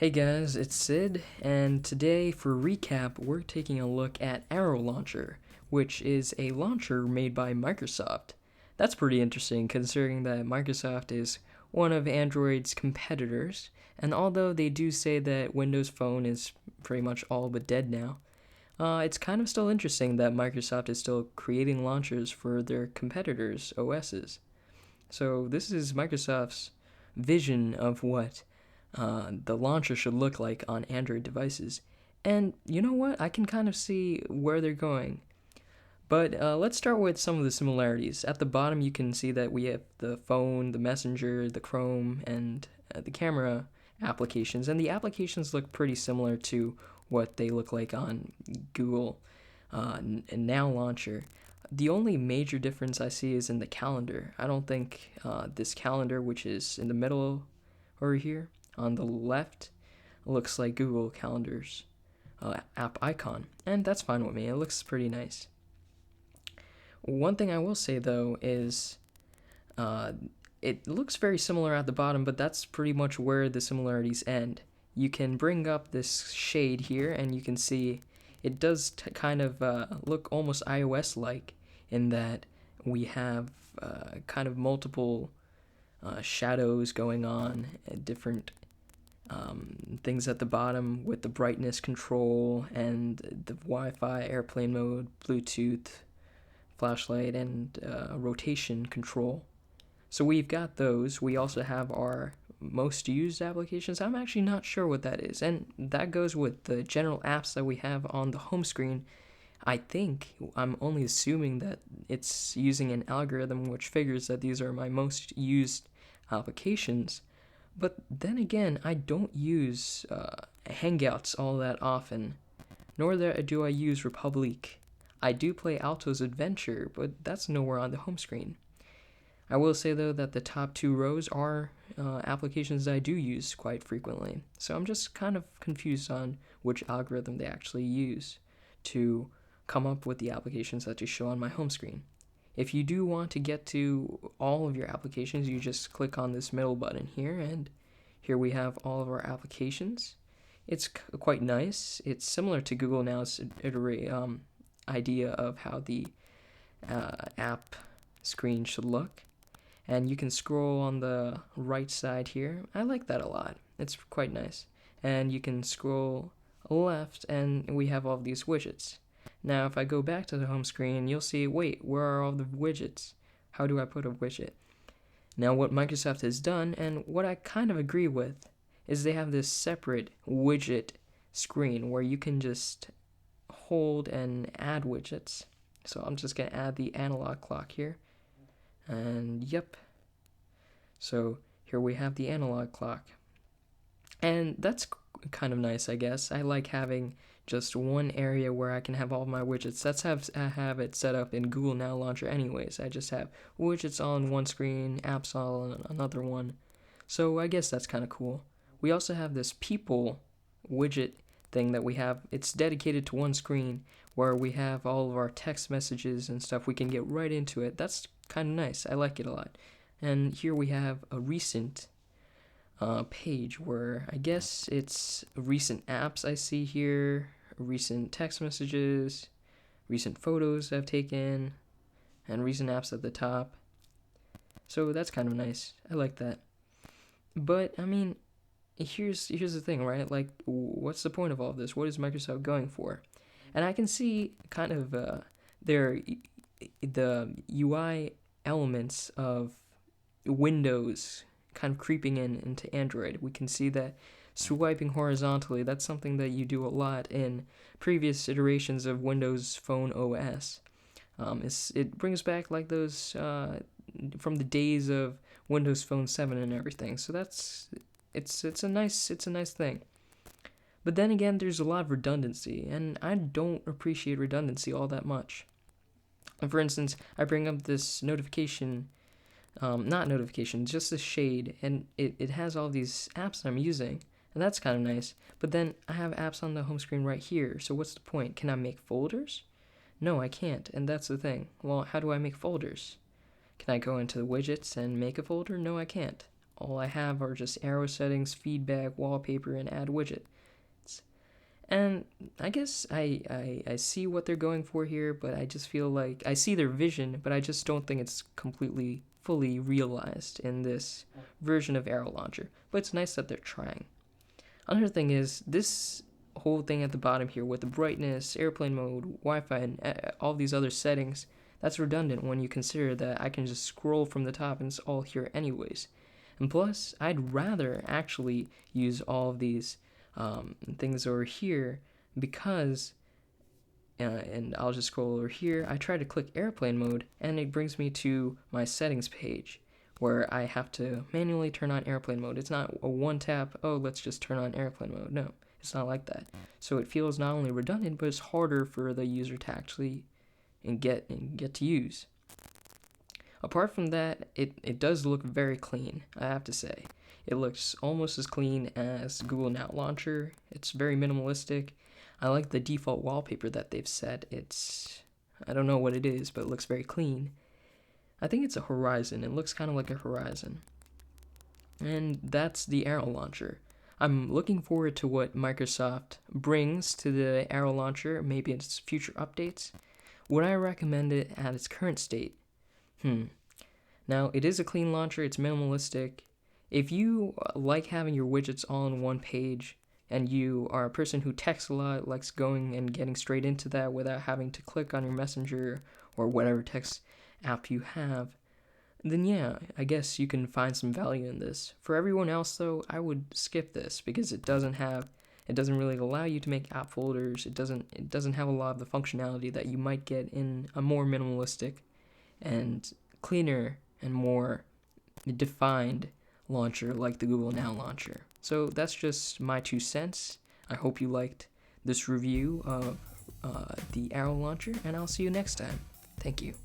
Hey guys, it's Sid, and today for recap, we're taking a look at Arrow Launcher, which is a launcher made by Microsoft. That's pretty interesting considering that Microsoft is one of Android's competitors, and although they do say that Windows Phone is pretty much all but dead now, it's kind of still interesting that Microsoft is still creating launchers for their competitors' OSs. So this is Microsoft's vision of what the launcher should look like on Android devices. And you know what? I can kind of see where they're going. But let's start with some of the similarities. At the bottom, you can see that we have the phone, the messenger, the Chrome, and the camera applications. And the applications look pretty similar to what they look like on Google and Now Launcher. The only major difference I see is in the calendar. I don't think this calendar, which is in the middle over here on the left, looks like Google Calendar's app icon, and that's fine with me. It looks pretty nice. One thing I will say though is it looks very similar at the bottom, but that's pretty much where the similarities end. You can bring up this shade here, and you can see it does kind of look almost iOS-like in that we have kind of multiple shadows going on, different things at the bottom with the brightness control and the Wi-Fi, airplane mode, Bluetooth, flashlight, and rotation control. So we've got those. We also have our most used applications. I'm actually not sure what that is, and that goes with the general apps that we have on the home screen. I'm only assuming that it's using an algorithm which figures that these are my most used applications. But then again, I don't use Hangouts all that often, nor do I use Republic. I do play Alto's Adventure, but that's nowhere on the home screen. I will say though that the top two rows are applications that I do use quite frequently, so I'm just kind of confused on which algorithm they actually use to come up with the applications that you show on my home screen. If you do want to get to all of your applications, you just click on this middle button here, and here we have all of our applications. It's quite nice. It's similar to Google Now's idea of how the app screen should look. And you can scroll on the right side here. I like that a lot. It's quite nice. And you can scroll left, and we have all of these widgets. Now, if I go back to the home screen, you'll see, wait, where are all the widgets? How do I put a widget? Now, what Microsoft has done, and what I kind of agree with, is they have this separate widget screen where you can just hold and add widgets. So I'm just going to add the analog clock here. And yep. So here we have the analog clock. And that's kind of nice, I guess. I like having just one area where I can have all my widgets. That's how I have it set up in Google Now Launcher anyways. I just have widgets on one screen, apps on another one. So I guess that's kind of cool. We also have this people widget thing that we have. It's dedicated to one screen where we have all of our text messages and stuff. We can get right into it. That's kind of nice. I like it a lot. And here we have a recent page where I guess it's recent apps I see here, recent text messages, recent photos I've taken, and recent apps at the top. So that's kind of nice. I like that. But I mean, here's the thing, right? Like, what's the point of all of this? What is Microsoft going for? And I can see kind of the UI elements of Windows kind of creeping into Android. We can see that swiping horizontally, that's something that you do a lot in previous iterations of Windows Phone OS. It brings back like those from the days of Windows Phone 7 and everything. So it's a nice thing. But then again, there's a lot of redundancy, and I don't appreciate redundancy all that much. For instance, I bring up this notification, not notification, just this shade, and it has all these apps that I'm using, and that's kind of nice. But then I have apps on the home screen right here, so what's the point? Can I make folders? No, I can't, and that's the thing. Well, how do I make folders? Can I go into the widgets and make a folder? No, I can't. all I have are just arrow settings, feedback, wallpaper, and add widget. And I guess I see what they're going for here, but I just feel like I see their vision, but I just don't think it's completely fully realized in this version of Arrow Launcher. But it's nice that they're trying. Another thing is this whole thing at the bottom here with the brightness, airplane mode, Wi-Fi, and all these other settings, that's redundant when you consider that I can just scroll from the top and it's all here anyways. And plus, I'd rather actually use all of these things over here because, and I'll just scroll over here, I try to click airplane mode and it brings me to my settings page where I have to manually turn on airplane mode. It's not a one tap, oh, let's just turn on airplane mode. No, it's not like that. So it feels not only redundant, but it's harder for the user to actually get to use. Apart from that, it does look very clean, I have to say. It looks almost as clean as Google Now Launcher. It's very minimalistic. I like the default wallpaper that they've set. I don't know what it is, but it looks very clean. I think it's a horizon. It looks kind of like a horizon. And that's the Arrow Launcher. I'm looking forward to what Microsoft brings to the Arrow Launcher, maybe its future updates. Would I recommend it at its current state? Now, it is a clean launcher, it's minimalistic. If you like having your widgets all on one page, and you are a person who texts a lot, likes going and getting straight into that without having to click on your messenger or whatever text app you have, then yeah, I guess you can find some value in this. For everyone else though, I would skip this because it doesn't really allow you to make app folders. It doesn't have a lot of the functionality that you might get in a more minimalistic and cleaner and more defined launcher like the Google Now Launcher. So that's just my 2 cents. I hope you liked this review of the Arrow Launcher, and I'll see you next time. Thank you.